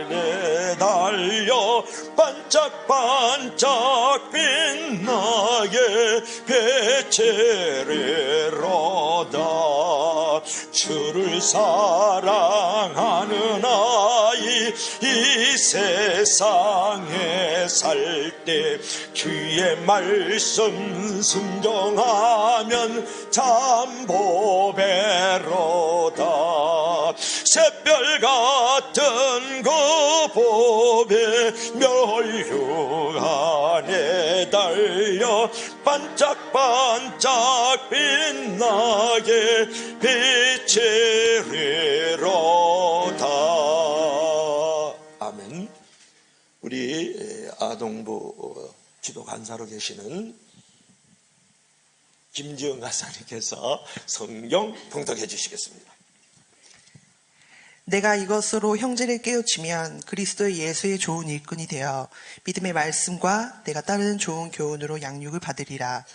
내달려 반짝반짝 빛나게 베체레로다. 주를 사랑하는 아이 이 세상에 살 때 주의 말씀 순종하면 참 보배로다. 샛별 같은 그 보배 멸류 안에 달려 반짝반짝 빛나게 비치리로다. 아멘. 우리 아동부 기도 간사로 계시는 김지영 가사님께서 성경 봉독해 주시겠습니다. 내가 이것으로 형제를 깨우치면 그리스도의 예수의 좋은 일꾼이 되어 믿음의 말씀과 내가 따르는 좋은 교훈으로 양육을 받으리라.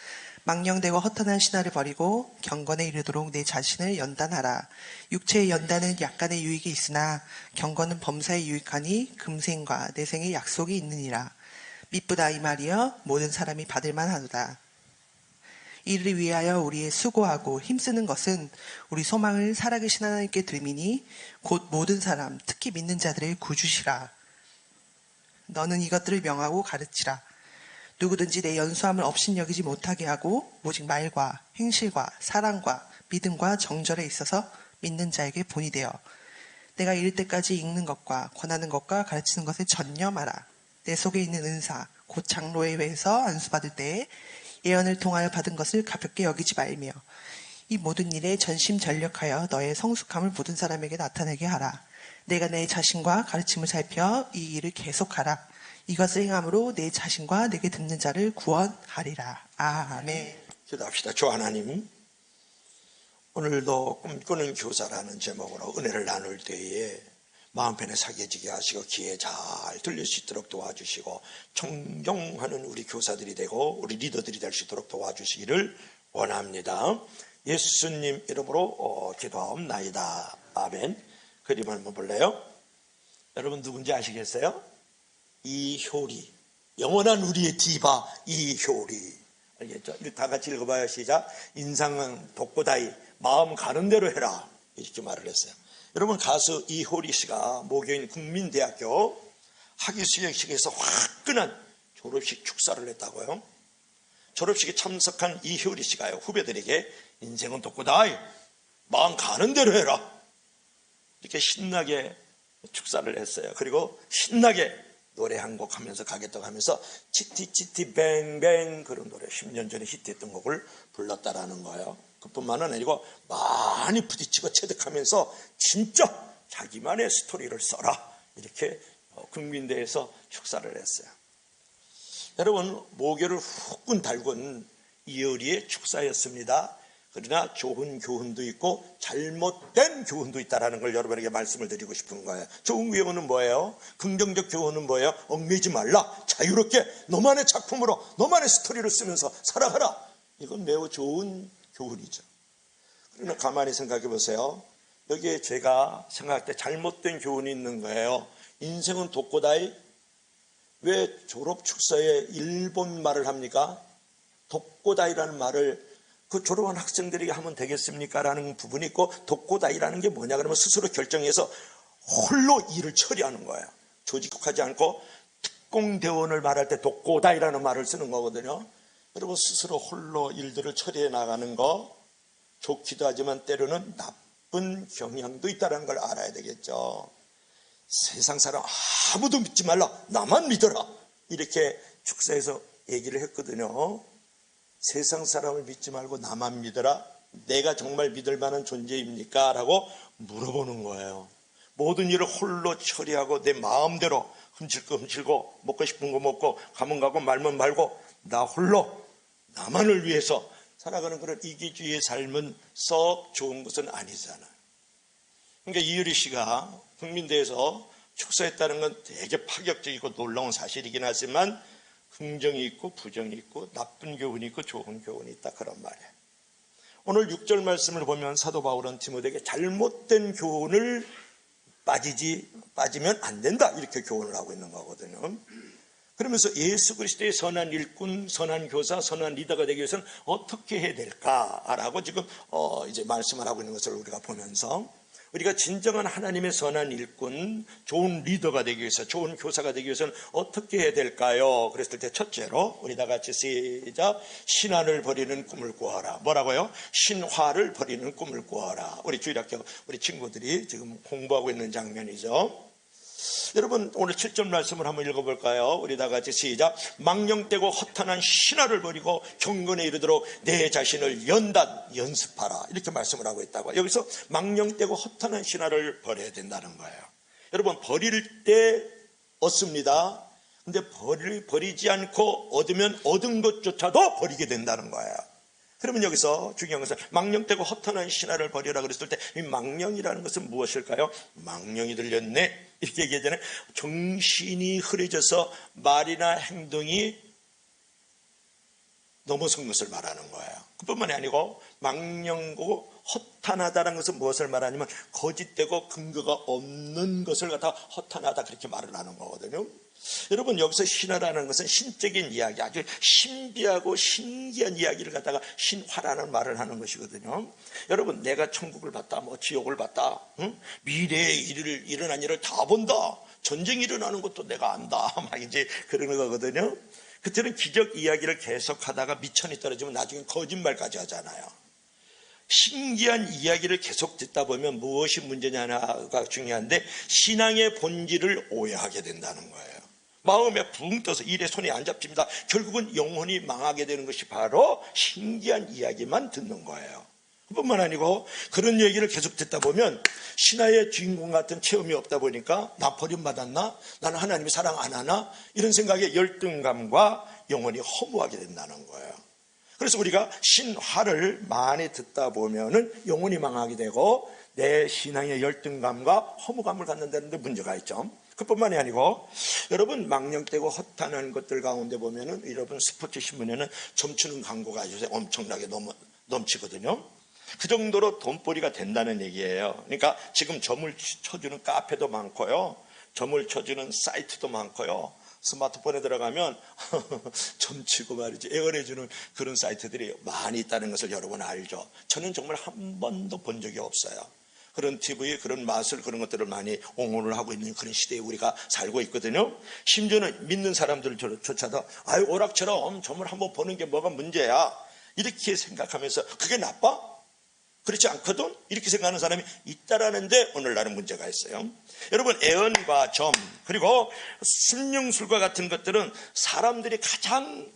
망령되고 허탄한 신화를 버리고 경건에 이르도록 내 자신을 연단하라. 육체의 연단은 약간의 유익이 있으나 경건은 범사에 유익하니 금생과 내생의 약속이 있느니라. 미쁘다 이 말이여 모든 사람이 받을 만하도다. 이를 위하여 우리의 수고하고 힘쓰는 것은 우리 소망을 살아계신 하나님께 드리니 곧 모든 사람 특히 믿는 자들의 구주시라. 너는 이것들을 명하고 가르치라. 누구든지 내 연수함을 업신여기지 못하게 하고 오직 말과 행실과 사랑과 믿음과 정절에 있어서 믿는 자에게 본이 되어 내가 이를 때까지 읽는 것과 권하는 것과 가르치는 것에 전념하라. 내 속에 있는 은사 곧 장로의 회에서 안수받을 때에 예언을 통하여 받은 것을 가볍게 여기지 말며 이 모든 일에 전심전력하여 너의 성숙함을 모든 사람에게 나타내게 하라. 내가 내 자신과 가르침을 살펴 이 일을 계속하라. 이것을 행함으로 내 자신과 내게 듣는 자를 구원하리라. 아멘. 기도합시다. 주 하나님, 오늘도 꿈꾸는 교사라는 제목으로 은혜를 나눌 때에 마음편에 사겨지게 하시고 귀에 잘 들릴 수 있도록 도와주시고 존경하는 우리 교사들이 되고 우리 리더들이 될 수 있도록 도와주시기를 원합니다. 예수님 이름으로 기도하옵나이다. 아멘. 그림 한번 볼래요? 여러분 누군지 아시겠어요? 이효리. 영원한 우리의 디바 이효리. 알겠죠? 다 같이 읽어봐요. 시작. 인상은 독고다이 마음 가는 대로 해라. 이렇게 말을 했어요. 여러분 가수 이효리 씨가 모교인 국민대학교 학위수여식에서 화끈한 졸업식 축사를 했다고요. 졸업식에 참석한 이효리 씨가요 후배들에게 인생은 독고다이 마음 가는 대로 해라 이렇게 신나게 축사를 했어요. 그리고 신나게 노래 한 곡 하면서 가겠다고 하면서 치티치티 뱅뱅 그런 노래 10년 전에 히트했던 곡을 불렀다라는 거예요. 그뿐만은 아니고 많이 부딪히고 체득하면서 진짜 자기만의 스토리를 써라 이렇게 국민대에서 축사를 했어요. 여러분 모교를 후끈 달군 이효리의 축사였습니다. 그러나 좋은 교훈도 있고 잘못된 교훈도 있다는 걸 여러분에게 말씀을 드리고 싶은 거예요. 좋은 교훈은 뭐예요? 긍정적 교훈은 뭐예요? 얽매이지 말라. 자유롭게 너만의 작품으로 너만의 스토리를 쓰면서 살아가라. 이건 매우 좋은 교훈이죠. 그러나 가만히 생각해 보세요. 여기에 제가 생각할 때 잘못된 교훈이 있는 거예요. 인생은 독고다이. 왜 졸업 축사에 일본 말을 합니까? 독고다이라는 말을 그 졸업한 학생들에게 하면 되겠습니까? 라는 부분이 있고 독고다이라는 게 뭐냐 그러면 스스로 결정해서 홀로 일을 처리하는 거예요. 조직하지 않고 특공대원을 말할 때 독고다이라는 말을 쓰는 거거든요. 여러분 스스로 홀로 일들을 처리해 나가는 거 좋기도 하지만 때로는 나쁜 경향도 있다는 걸 알아야 되겠죠. 세상 사람 아무도 믿지 말라. 나만 믿어라. 이렇게 축사에서 얘기를 했거든요. 세상 사람을 믿지 말고 나만 믿어라. 내가 정말 믿을 만한 존재입니까? 라고 물어보는 거예요. 모든 일을 홀로 처리하고 내 마음대로 훔칠 거 훔치고 먹고 싶은 거 먹고 가면 가고 말면 말고 나 홀로 나만을 위해서 살아가는 그런 이기주의의 삶은 썩 좋은 것은 아니잖아요. 그러니까 이효리 씨가 국민대에서 축사했다는 건 되게 파격적이고 놀라운 사실이긴 하지만 긍정이 있고 부정이 있고 나쁜 교훈이 있고 좋은 교훈이 있다 그런 말이에요. 오늘 6절 말씀을 보면 사도 바울은 디모데에게 잘못된 교훈을 빠지면 안 된다, 이렇게 교훈을 하고 있는 거거든요. 그러면서 예수 그리스도의 선한 일꾼, 선한 교사, 선한 리더가 되기 위해서는 어떻게 해야 될까라고 지금 이제 말씀을 하고 있는 것을 우리가 보면서, 우리가 진정한 하나님의 선한 일꾼, 좋은 리더가 되기 위해서, 좋은 교사가 되기 위해서는 어떻게 해야 될까요? 그랬을 때 첫째로 우리 다 같이 시작. 신화를 버리는 꿈을 꾸어라. 뭐라고요? 신화를 버리는 꿈을 꾸어라. 우리 주일학교 우리 친구들이 지금 공부하고 있는 장면이죠. 여러분, 오늘 7절 말씀을 한번 읽어볼까요? 우리 다 같이 시작. 망령되고 허탄한 신화를 버리고 경건에 이르도록 내 자신을 연습하라. 이렇게 말씀을 하고 있다고. 여기서 망령되고 허탄한 신화를 버려야 된다는 거예요. 여러분, 버릴 때 얻습니다. 근데 버리지 않고 얻으면 얻은 것조차도 버리게 된다는 거예요. 그러면 여기서 중요한 것은 망령되고 허탄한 신화를 버리라 그랬을 때, 이 망령이라는 것은 무엇일까요? 망령이 들렸네, 이렇게 얘기하잖아요. 정신이 흐려져서 말이나 행동이 넘어선 것을 말하는 거예요. 그뿐만이 아니고 망령고 허탄하다는 것은 무엇을 말하냐면 거짓되고 근거가 없는 것을 갖다 허탄하다, 그렇게 말을 하는 거거든요. 여러분, 여기서 신화라는 것은 신적인 이야기, 아주 신비하고 신기한 이야기를 갖다가 신화라는 말을 하는 것이거든요. 여러분, 내가 천국을 봤다, 뭐 지옥을 봤다, 미래에 일어난 일을 다 본다, 전쟁이 일어나는 것도 내가 안다, 막 이제 그러는 거거든요. 그때는 기적 이야기를 계속하다가 미천이 떨어지면 나중에 거짓말까지 하잖아요. 신기한 이야기를 계속 듣다 보면 무엇이 문제냐가 중요한데, 신앙의 본질을 오해하게 된다는 거예요. 마음에 붕 떠서 일에 손이 안 잡힙니다. 결국은 영혼이 망하게 되는 것이 바로 신기한 이야기만 듣는 거예요. 그뿐만 아니고 그런 얘기를 계속 듣다 보면 신화의 주인공 같은 체험이 없다 보니까 나 버림받았나? 나는 하나님이 사랑 안 하나? 이런 생각에 열등감과 영혼이 허무하게 된다는 거예요. 그래서 우리가 신화를 많이 듣다 보면은 영혼이 망하게 되고 내 신앙의 열등감과 허무감을 갖는다는 데 문제가 있죠. 그뿐만이 아니고 여러분, 망령되고 허탄한 것들 가운데 보면은 여러분 스포츠 신문에는 점치는 광고가 요새 엄청나게 넘치거든요. 그 정도로 돈벌이가 된다는 얘기예요. 그러니까 지금 점을 쳐주는 카페도 많고요, 점을 쳐주는 사이트도 많고요, 스마트폰에 들어가면 점치고 말이지 애원해주는 그런 사이트들이 많이 있다는 것을 여러분 알죠. 저는 정말 한 번도 본 적이 없어요. 그런 TV, 그런 마술, 그런 것들을 많이 옹호를 하고 있는 그런 시대에 우리가 살고 있거든요. 심지어는 믿는 사람들조차도 아유, 오락처럼 점을 한번 보는 게 뭐가 문제야, 이렇게 생각하면서 그게 나빠? 그렇지 않거든? 이렇게 생각하는 사람이 있다라는데 오늘날은 문제가 있어요. 여러분, 애언과 점, 그리고 순명술과 같은 것들은 사람들이 가장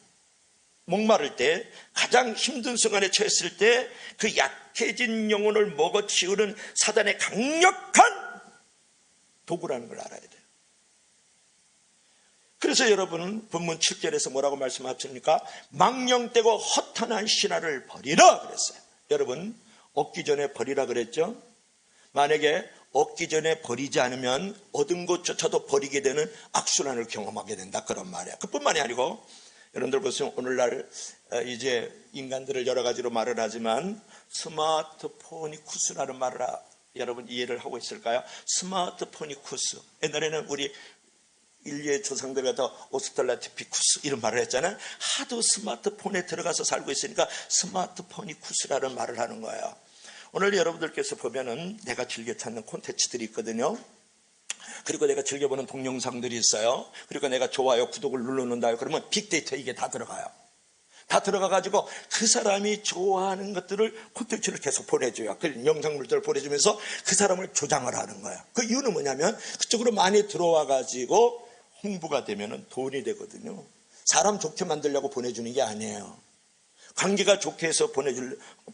목마를 때, 가장 힘든 순간에 처했을 때 그 약해진 영혼을 먹어치우는 사단의 강력한 도구라는 걸 알아야 돼요. 그래서 여러분은 본문 7절에서 뭐라고 말씀하십니까? 망령되고 허탄한 신화를 버리라 그랬어요. 여러분, 얻기 전에 버리라 그랬죠? 만약에 얻기 전에 버리지 않으면 얻은 것조차도 버리게 되는 악순환을 경험하게 된다, 그런 말이에요. 그뿐만이 아니고 여러분들 보시면 오늘날 이제 인간들을 여러 가지로 말을 하지만 스마트포니쿠스라는 말을 여러분 이해를 하고 있을까요? 스마트포니쿠스. 옛날에는 우리 인류의 조상들 같은 오스트랄로피테쿠스 이런 말을 했잖아요. 하도 스마트폰에 들어가서 살고 있으니까 스마트포니쿠스라는 말을 하는 거예요. 오늘 여러분들께서 보면은 내가 즐겨 찾는 콘텐츠들이 있거든요. 그리고 내가 즐겨보는 동영상들이 있어요. 그리고 내가 좋아요, 구독을 눌러놓는다. 그러면 빅데이터 이게 다 들어가요. 다 들어가가지고 그 사람이 좋아하는 것들을 콘텐츠를 계속 보내줘요. 그 영상물들을 보내주면서 그 사람을 조장을 하는 거예요. 그 이유는 뭐냐면 그쪽으로 많이 들어와가지고 홍보가 되면 돈이 되거든요. 사람 좋게 만들려고 보내주는 게 아니에요. 관계가 좋게 해서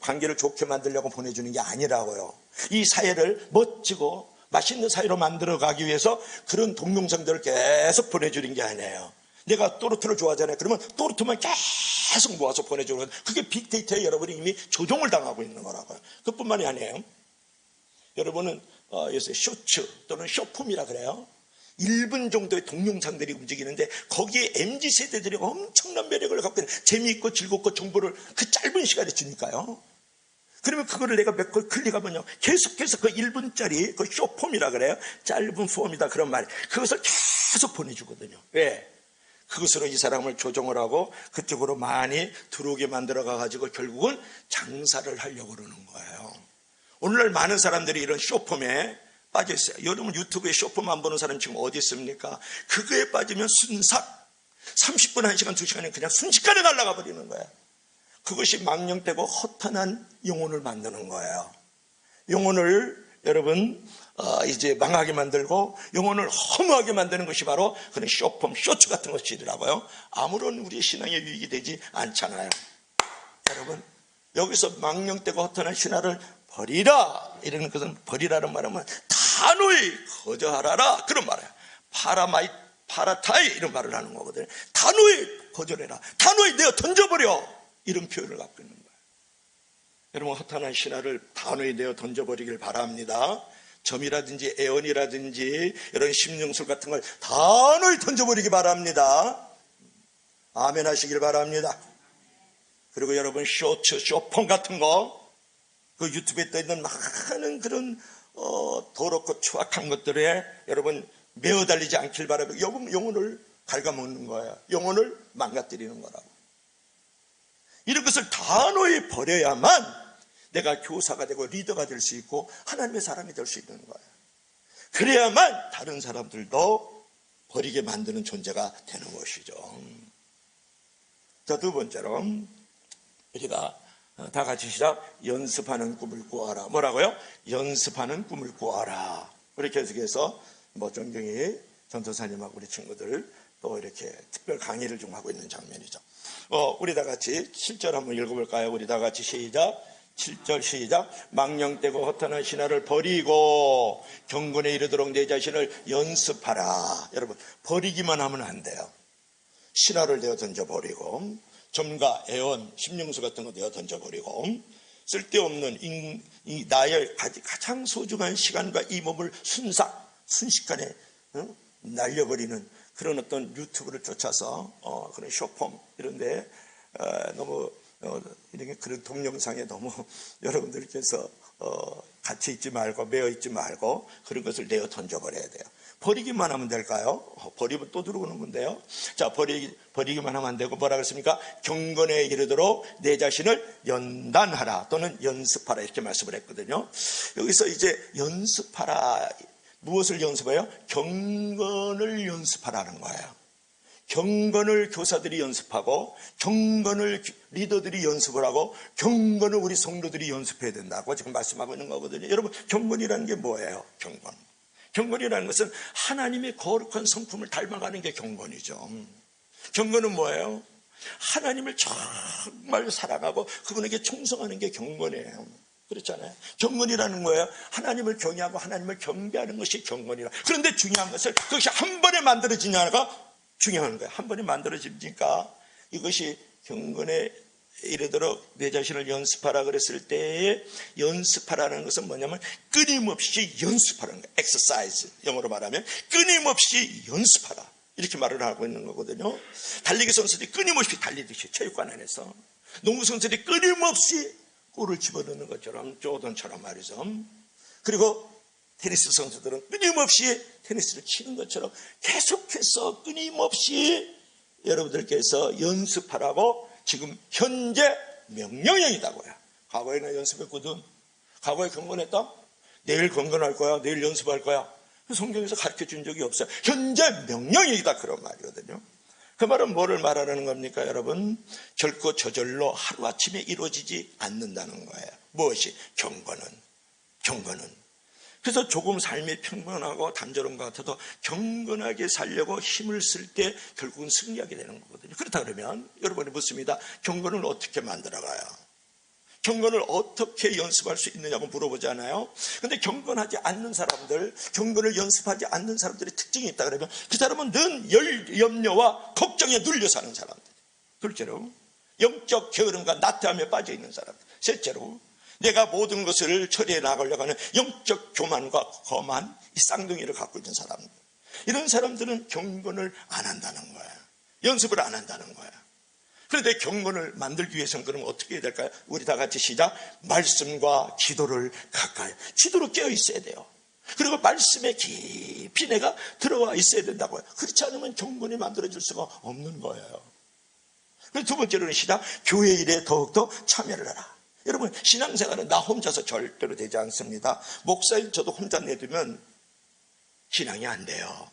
관계를 좋게 만들려고 보내주는 게 아니라고요. 이 사회를 멋지고 맛있는 사회로 만들어가기 위해서 그런 동영상들을 계속 보내주는 게 아니에요. 내가 또르트를 좋아하잖아요. 그러면 또르트만 계속 모아서 보내주는, 그게 빅데이터에 여러분이 이미 조종을 당하고 있는 거라고요. 그뿐만이 아니에요. 여러분은 요새 쇼츠 또는 쇼폼이라 그래요. 1분 정도의 동영상들이 움직이는데 거기에 MZ세대들이 엄청난 매력을 갖고 있는, 재미있고 즐겁고 정보를 그 짧은 시간에 주니까요. 그러면 그거를 내가 몇 걸 클릭하면요, 계속해서 그 1분짜리 그 쇼폼이라 그래요. 짧은 폼이다 그런 말. 그것을 계속 보내주거든요. 왜? 그것으로 이 사람을 조종을 하고 그쪽으로 많이 들어오게 만들어 가지고 결국은 장사를 하려고 그러는 거예요. 오늘날 많은 사람들이 이런 쇼폼에 빠져 있어요. 여러분 유튜브에 쇼폼 안 보는 사람 지금 어디 있습니까? 그거에 빠지면 순삭 30분, 1시간, 2시간에 그냥 순식간에 날아가 버리는 거예요. 그것이 망령되고 허탄한 영혼을 만드는 거예요. 영혼을 여러분 이제 망하게 만들고 영혼을 허무하게 만드는 것이 바로 그런 쇼폼, 쇼츠 같은 것이더라고요. 아무런 우리 신앙에 유익이 되지 않잖아요. 여러분 여기서 망령되고 허탄한 신화를 버리라 이러는 것은, 버리라는 말하면 단호히 거절하라 그런 말이에요. 파라타이 이런 말을 하는 거거든요. 단호히 거절해라, 단호히 내어 던져버려, 이런 표현을 갖고 있는 거예요. 여러분 허탄한 신화를 단호히 내어 던져버리길 바랍니다. 점이라든지 애언이라든지 이런 심령술 같은 걸 단호히 던져버리기 바랍니다. 아멘 하시길 바랍니다. 그리고 여러분 쇼츠, 쇼폰 같은 거, 그 유튜브에 떠있는 많은 그런 더럽고 추악한 것들에 여러분 매어달리지 않길 바라고, 영혼을 갉아먹는 거예요. 영혼을 망가뜨리는 거라고. 이런 것을 단호히 버려야만 내가 교사가 되고 리더가 될 수 있고 하나님의 사람이 될 수 있는 거예요. 그래야만 다른 사람들도 버리게 만드는 존재가 되는 것이죠. 자, 두 번째로 우리가 다 같이 시작. 연습하는 꿈을 꾸어라. 뭐라고요? 연습하는 꿈을 꾸어라. 우리 계속해서 정경희 전도사님하고 우리 친구들 또 이렇게 특별 강의를 좀 하고 있는 장면이죠. 우리 다 같이 7절 한번 읽어볼까요? 우리 다 같이 시작. 7절 시작. 망령되고 허탄한 신화를 버리고 경건에 이르도록 내 자신을 연습하라. 여러분 버리기만 하면 안 돼요. 신화를 내어 던져버리고 점과 애언, 심령수 같은 거 내어 던져버리고 쓸데없는 나의 가장 소중한 시간과 이 몸을 순식간에 날려버리는 그런 어떤 유튜브를 쫓아서 그런 쇼폼 이런데 너무 이렇게 그런 동영상에 너무 여러분들께서 갇혀 있지 말고 매여 있지 말고 그런 것을 내어 던져버려야 돼요. 버리기만 하면 될까요? 버리면 또 들어오는 건데요. 자, 버리기만 하면 안 되고 뭐라 그랬습니까? 경건에 이르도록 내 자신을 연단하라 또는 연습하라 이렇게 말씀을 했거든요. 여기서 이제 연습하라, 무엇을 연습해요? 경건을 연습하라는 거예요. 경건을 교사들이 연습하고 경건을 리더들이 연습을 하고 경건을 우리 성도들이 연습해야 된다고 지금 말씀하고 있는 거거든요. 여러분 경건이라는 게 뭐예요? 경건이라는 것은 하나님의 거룩한 성품을 닮아가는 게 경건이죠. 경건은 뭐예요? 하나님을 정말 사랑하고 그분에게 충성하는 게 경건이에요. 그렇잖아요. 경건이라는 거예요. 하나님을 경외하고 하나님을 경배하는 것이 경건이라. 그런데 중요한 것은 그것이 한 번에 만들어지냐가 중요한 거예요. 한 번에 만들어지니까 이것이 경건에 이르도록 내 자신을 연습하라 그랬을 때에 연습하라는 것은 뭐냐면 끊임없이 연습하라는 거예요. exercise, 영어로 말하면 끊임없이 연습하라 이렇게 말을 하고 있는 거거든요. 달리기 선수들이 끊임없이 달리듯이 체육관 안에서, 농구 선수들이 끊임없이 골을 집어넣는 것처럼, 조던처럼 말이죠. 그리고 테니스 선수들은 끊임없이 테니스를 치는 것처럼 계속해서 끊임없이 여러분들께서 연습하라고 지금 현재 명령형이다고요. 과거에는 연습했거든. 과거에 경건했다? 내일 경건할 거야. 내일 연습할 거야. 성경에서 가르쳐 준 적이 없어요. 현재 명령이다 그런 말이거든요. 그 말은 뭐를 말하는 겁니까 여러분? 결코 저절로 하루아침에 이루어지지 않는다는 거예요. 무엇이? 경건은. 그래서 조금 삶이 평범하고 단조로운 것 같아도 경건하게 살려고 힘을 쓸 때 결국은 승리하게 되는 거거든요. 그렇다 그러면 여러분이 묻습니다. 경건을 어떻게 만들어가요? 경건을 어떻게 연습할 수 있느냐고 물어보잖아요. 그런데 경건하지 않는 사람들, 경건을 연습하지 않는 사람들의 특징이 있다 그러면 그 사람은 늘 염려와 걱정에 눌려 사는 사람들. 둘째로 영적 게으름과 나태함에 빠져 있는 사람들. 셋째로 내가 모든 것을 처리해 나가려고 하는 영적 교만과 거만, 이 쌍둥이를 갖고 있는 사람들. 이런 사람들은 경건을 안 한다는 거예요. 연습을 안 한다는 거예요. 그런데 경건을 만들기 위해서는 그럼 어떻게 해야 될까요? 우리 다 같이 시작. 말씀과 기도를 가까이. 기도로 깨어 있어야 돼요. 그리고 말씀에 깊이 내가 들어와 있어야 된다고요. 그렇지 않으면 경건이 만들어질 수가 없는 거예요. 그리고 두 번째로는 시작. 교회 일에 더욱더 참여를 하라. 여러분, 신앙생활은 나 혼자서 절대로 되지 않습니다. 목사인 저도 혼자 내두면 신앙이 안 돼요.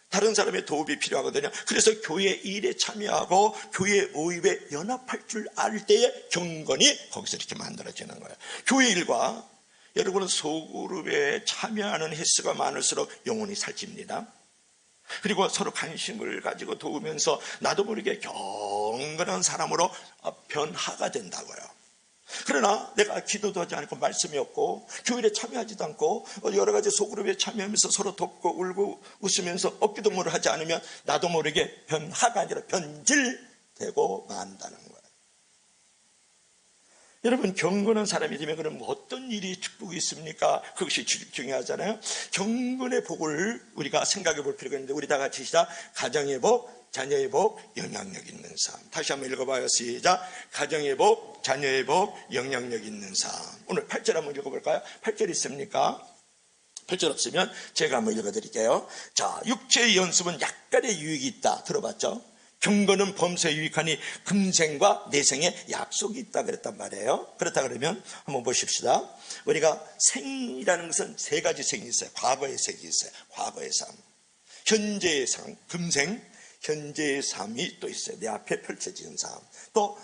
다른 사람의 도움이 필요하거든요. 그래서 교회 일에 참여하고 교회 모임에 연합할 줄 알 때에 경건이 거기서 이렇게 만들어지는 거예요. 교회 일과 여러분은 소그룹에 참여하는 횟수가 많을수록 영혼이 살집니다. 그리고 서로 관심을 가지고 도우면서 나도 모르게 경건한 사람으로 변화가 된다고요. 그러나 내가 기도도 하지 않고 말씀이 없고 교회에 참여하지도 않고 여러 가지 소그룹에 참여하면서 서로 돕고 울고 웃으면서 어깨동무를 하지 않으면 나도 모르게 변화가 아니라 변질되고 만다는 거예요. 여러분, 경건한 사람이 되면 그럼 어떤 일이 축복이 있습니까? 그것이 중요하잖아요. 경건의 복을 우리가 생각해 볼 필요가 있는데 우리 다 같이 시작. 가정의 복, 자녀의 복, 영향력 있는 삶. 다시 한번 읽어봐요. 시작. 가정의 복, 자녀의 복, 영향력 있는 삶. 오늘 8절 한번 읽어볼까요? 8절 있습니까? 8절 없으면 제가 한번 읽어드릴게요. 자, 육체의 연습은 약간의 유익이 있다. 들어봤죠? 경건은 범사에 유익하니 금생과 내생에 약속이 있다 그랬단 말이에요. 그렇다 그러면 한번 보십시다. 우리가 생이라는 것은 세 가지 생이 있어요. 과거의 생이 있어요. 과거의 삶, 현재의 삶, 금생, 현재의 삶이 또 있어요. 내 앞에 펼쳐지는 삶. 또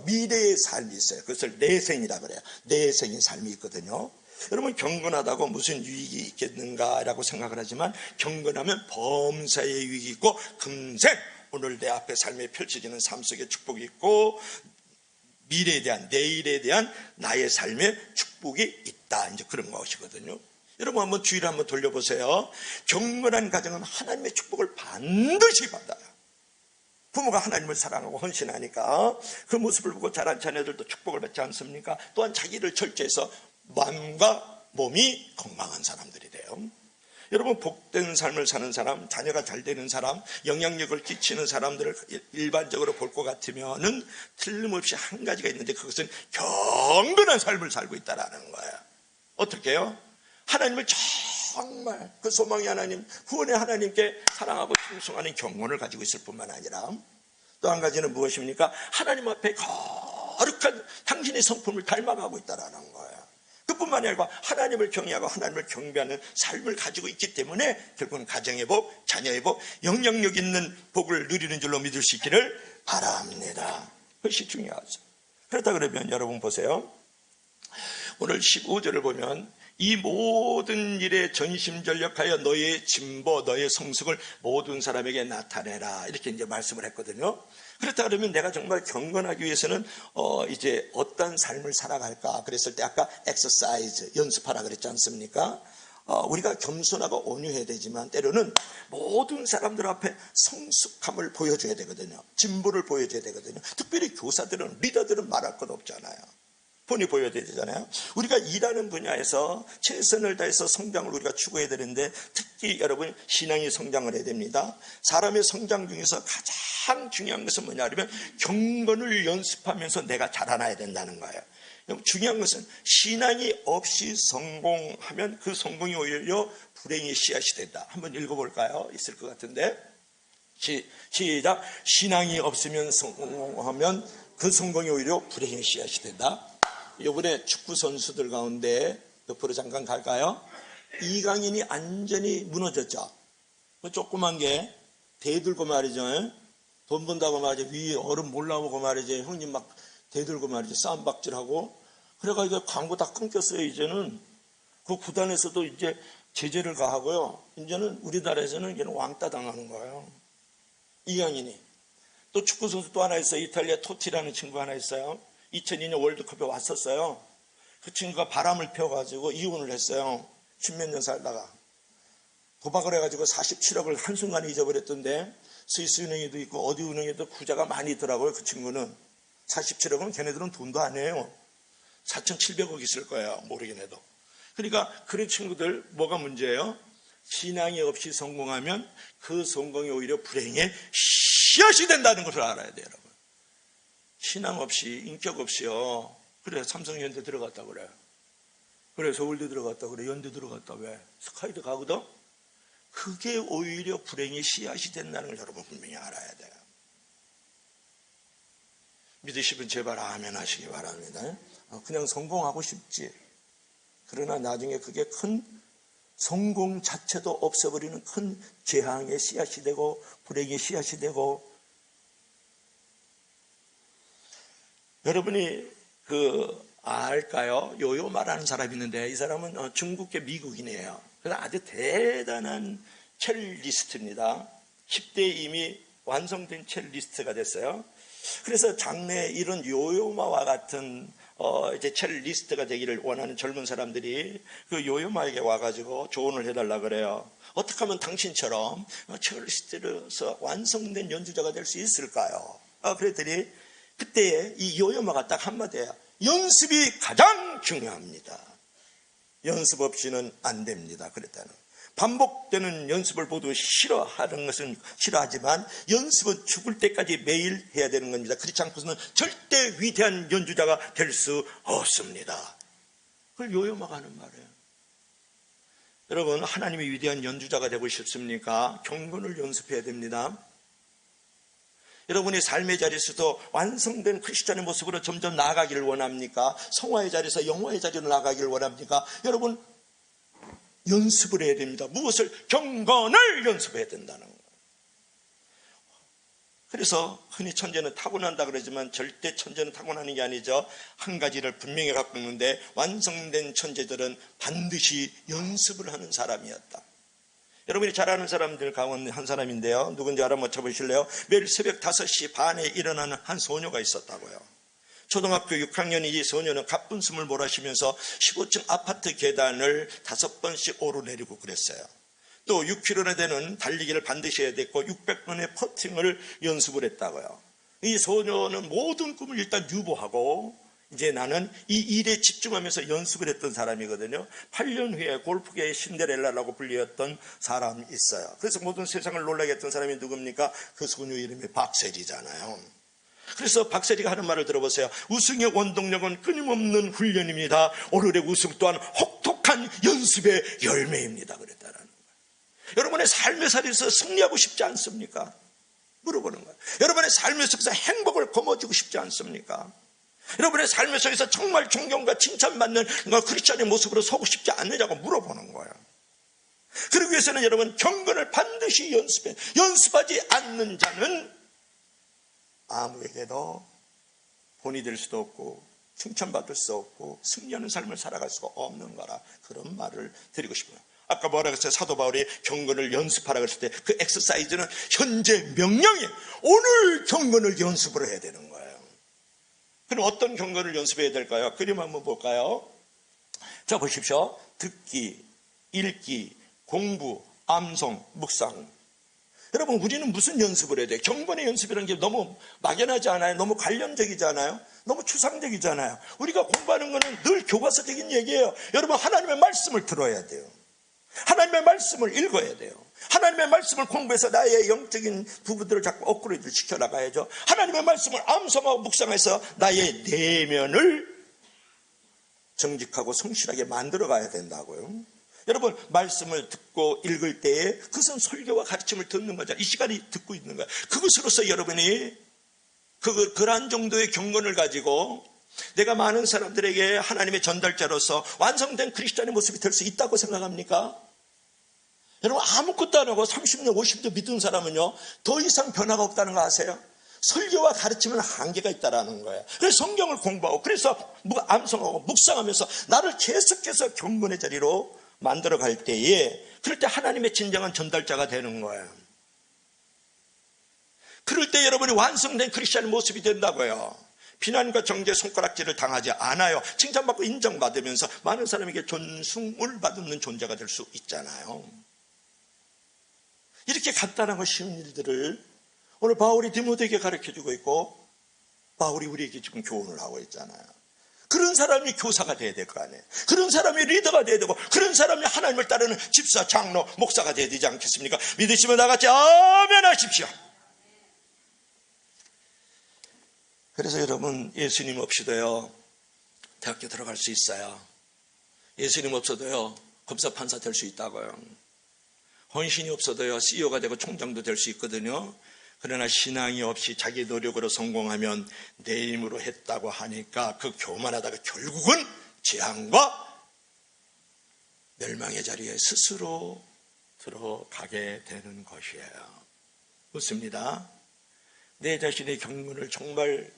미래의 삶이 있어요. 그것을 내생이라 그래요. 내생의 삶이 있거든요. 여러분, 경건하다고 무슨 유익이 있겠는가라고 생각을 하지만 경건하면 범사에 유익이 있고 금생, 오늘 내 앞에 삶에 펼쳐지는 삶 속에 축복이 있고 미래에 대한, 내일에 대한 나의 삶에 축복이 있다. 이제 그런 것이거든요. 여러분, 한번 주의를 한번 돌려보세요. 경건한 가정은 하나님의 축복을 반드시 받아요. 부모가 하나님을 사랑하고 헌신하니까 그 모습을 보고 자란 자녀들도 축복을 받지 않습니까? 또한 자기를 절제해서 마음과 몸이 건강한 사람들이 돼요. 여러분, 복된 삶을 사는 사람, 자녀가 잘 되는 사람, 영향력을 끼치는 사람들을 일반적으로 볼 것 같으면은 틀림없이 한 가지가 있는데 그것은 경건한 삶을 살고 있다라는 거예요. 어떻게 해요? 하나님을 정말 그 소망의 하나님, 구원의 하나님께 사랑하고 충성하는 경건을 가지고 있을 뿐만 아니라 또 한 가지는 무엇입니까? 하나님 앞에 거룩한 당신의 성품을 닮아가고 있다라는 거예요. 그뿐만 아니라 하나님을 경외하고 하나님을 경배하는 삶을 가지고 있기 때문에 결국은 가정의 복, 자녀의 복, 영향력 있는 복을 누리는 줄로 믿을 수 있기를 바랍니다. 그것이 중요하죠. 그렇다 그러면 여러분 보세요. 오늘 15절을 보면 이 모든 일에 전심전력하여 너의 진보, 너의 성숙을 모든 사람에게 나타내라. 이렇게 이제 말씀을 했거든요. 그렇다 그러면 내가 정말 경건하기 위해서는 이제 어떤 삶을 살아갈까? 그랬을 때 아까 엑서사이즈, 연습하라 그랬지 않습니까? 우리가 겸손하고 온유해야 되지만 때로는 모든 사람들 앞에 성숙함을 보여줘야 되거든요. 진보를 보여줘야 되거든요. 특별히 교사들은, 리더들은 말할 것 없잖아요. 본이 보여야 되잖아요. 우리가 일하는 분야에서 최선을 다해서 성장을 우리가 추구해야 되는데 특히 여러분 신앙이 성장을 해야 됩니다. 사람의 성장 중에서 가장 중요한 것은 뭐냐면 경건을 연습하면서 내가 자라나야 된다는 거예요. 중요한 것은 신앙이 없이 성공하면 그 성공이 오히려 불행의 씨앗이 된다. 한번 읽어볼까요? 있을 것 같은데 시작. 신앙이 없으면 성공하면 그 성공이 오히려 불행의 씨앗이 된다. 이번에 축구 선수들 가운데 옆으로 잠깐 갈까요? 이강인이 완전히 무너졌죠. 조그만 게 대들고 말이죠. 돈 번다고 말이죠. 위에 얼음 몰라오고 말이죠. 형님 막 대들고 말이죠. 싸움박질하고. 그래가지고 광고 다 끊겼어요. 이제는 그 구단에서도 이제 제재를 가하고요. 이제는 우리나라에서는 이제는 왕따 당하는 거예요. 이강인이. 또 축구 선수 또 하나 있어요. 이탈리아 토티라는 친구 하나 있어요. 2002년 월드컵에 왔었어요. 그 친구가 바람을 피워가지고 이혼을 했어요. 10몇 년 살다가. 도박을 해가지고 47억을 한순간에 잊어버렸던데 스위스 은행에도 있고 어디 은행에도 부자가 많이 있더라고요. 그 친구는. 47억은 걔네들은 돈도 아니에요. 4,700억 있을 거예요. 모르긴 해도. 그러니까 그런 친구들 뭐가 문제예요? 신앙이 없이 성공하면 그 성공이 오히려 불행의 씨앗이 된다는 것을 알아야 돼요. 여러분. 신앙 없이 인격 없이요. 그래 삼성연대 들어갔다 그래. 그래 서울대 들어갔다 그래. 연대 들어갔다 왜? 스카이드 가거든. 그게 오히려 불행의 씨앗이 된다는 걸 여러분 분명히 알아야 돼요. 믿으시면 제발 아멘 하시기 바랍니다. 그냥 성공하고 싶지. 그러나 나중에 그게 큰 성공 자체도 없어버리는 큰 재앙의 씨앗이 되고 불행의 씨앗이 되고. 여러분이 알까요? 요요마라는 사람이 있는데 이 사람은 중국계 미국인이에요. 그래서 아주 대단한 첼리스트입니다. 10대에 이미 완성된 첼리스트가 됐어요. 그래서 장래에 이런 요요마와 같은 이제 첼리스트가 되기를 원하는 젊은 사람들이 그 요요마에게 와가지고 조언을 해달라 그래요. 어떻게 하면 당신처럼 첼리스트로서 완성된 연주자가 될 수 있을까요? 그랬더니 그때 이 요요마가 딱 한마디예요. 연습이 가장 중요합니다. 연습 없이는 안 됩니다. 그랬다는. 반복되는 연습을 모두 싫어하는 것은 싫어하지만 연습은 죽을 때까지 매일 해야 되는 겁니다. 그렇지 않고서는 절대 위대한 연주자가 될 수 없습니다. 그걸 요요마가 하는 말이에요. 여러분, 하나님이 위대한 연주자가 되고 싶습니까? 경건을 연습해야 됩니다. 여러분의 삶의 자리에서도 완성된 크리스찬의 모습으로 점점 나아가기를 원합니까? 성화의 자리에서 영화의 자리로 나아가기를 원합니까? 여러분, 연습을 해야 됩니다. 무엇을? 경건을 연습해야 된다는 거예요. 그래서 흔히 천재는 타고난다 그러지만 절대 천재는 타고나는 게 아니죠. 한 가지를 분명히 갖고 있는데 완성된 천재들은 반드시 연습을 하는 사람이었다. 여러분이 잘 아는 사람들 가운데 한 사람인데요. 누군지 알아맞혀 보실래요? 매일 새벽 5시 반에 일어나는 한 소녀가 있었다고요. 초등학교 6학년이 이 소녀는 가쁜 숨을 몰아쉬면서 15층 아파트 계단을 5번씩 오르내리고 그랬어요. 또 6km나 되는 달리기를 반드시 해야 됐고 600번의 퍼팅을 연습을 했다고요. 이 소녀는 모든 꿈을 일단 유보하고 이제 나는 이 일에 집중하면서 연습을 했던 사람이거든요. 8년 후에 골프계의 신데렐라라고 불리었던 사람이 있어요. 그래서 모든 세상을 놀라게 했던 사람이 누굽니까? 그 소녀 이름이 박세리잖아요. 그래서 박세리가 하는 말을 들어보세요. 우승의 원동력은 끊임없는 훈련입니다. 오늘의 우승 또한 혹독한 연습의 열매입니다. 그랬다는 거예요. 여러분의 삶의 자리에서 승리하고 싶지 않습니까? 물어보는 거예요. 여러분의 삶의 속에서 행복을 거머쥐고 싶지 않습니까? 여러분의 삶의 속에서 정말 존경과 칭찬받는 크리스찬의 모습으로 서고 싶지 않느냐고 물어보는 거예요. 그러기 위해서는 여러분 경건을 반드시 연습해. 연습하지 않는 자는 아무에게도 본이 될 수도 없고 칭찬받을 수 없고 승리하는 삶을 살아갈 수가 없는 거라. 그런 말을 드리고 싶어요. 아까 뭐라 그랬어요? 사도 바울이 경건을 연습하라 그랬을 때 그 엑서사이즈는 현재 명령이에요. 오늘 경건을 연습을 해야 되는 거예요. 그럼 어떤 경건을 연습해야 될까요? 그림 한번 볼까요? 자, 보십시오. 듣기, 읽기, 공부, 암송, 묵상. 여러분, 우리는 무슨 연습을 해야 돼요? 경건의 연습이라는 게 너무 막연하지 않아요? 너무 관념적이지 않아요? 너무 추상적이잖아요. 우리가 공부하는 거는 늘 교과서적인 얘기예요. 여러분, 하나님의 말씀을 들어야 돼요. 하나님의 말씀을 읽어야 돼요. 하나님의 말씀을 공부해서 나의 영적인 부분들을 자꾸 업그레이드를 시켜나가야죠. 하나님의 말씀을 암송하고 묵상해서 나의 내면을 정직하고 성실하게 만들어가야 된다고요. 여러분, 말씀을 듣고 읽을 때에 그것은 설교와 가르침을 듣는 거죠. 이 시간이 듣고 있는 거예요. 그것으로서 여러분이 그러한 정도의 경건을 가지고 내가 많은 사람들에게 하나님의 전달자로서 완성된 크리스찬의 모습이 될 수 있다고 생각합니까? 여러분, 아무것도 안 하고 30년, 50년 믿은 사람은요, 더 이상 변화가 없다는 거 아세요? 설교와 가르침은 한계가 있다는 거예요. 그래서 성경을 공부하고, 그래서 암송하고, 묵상하면서 나를 계속해서 경건의 자리로 만들어 갈 때에, 그럴 때 하나님의 진정한 전달자가 되는 거예요. 그럴 때 여러분이 완성된 크리스찬의 모습이 된다고요. 비난과 정죄 손가락질을 당하지 않아요. 칭찬받고 인정받으면서 많은 사람에게 존숭을 받는 존재가 될 수 있잖아요. 이렇게 간단하고 쉬운 일들을 오늘 바울이 디모데에게 가르쳐주고 있고 바울이 우리에게 지금 교훈을 하고 있잖아요. 그런 사람이 교사가 돼야 될 거 아니에요. 그런 사람이 리더가 돼야 되고 그런 사람이 하나님을 따르는 집사, 장로, 목사가 돼야 되지 않겠습니까? 믿으시면 나같이 아멘 하십시오. 그래서 여러분, 예수님 없이도요 대학교 들어갈 수 있어요. 예수님 없어도요 검사 판사 될 수 있다고요. 헌신이 없어도요 CEO가 되고 총장도 될 수 있거든요. 그러나 신앙이 없이 자기 노력으로 성공하면 내 힘으로 했다고 하니까 그 교만하다가 결국은 재앙과 멸망의 자리에 스스로 들어가게 되는 것이에요. 묻습니다. 내 자신의 경륜을 정말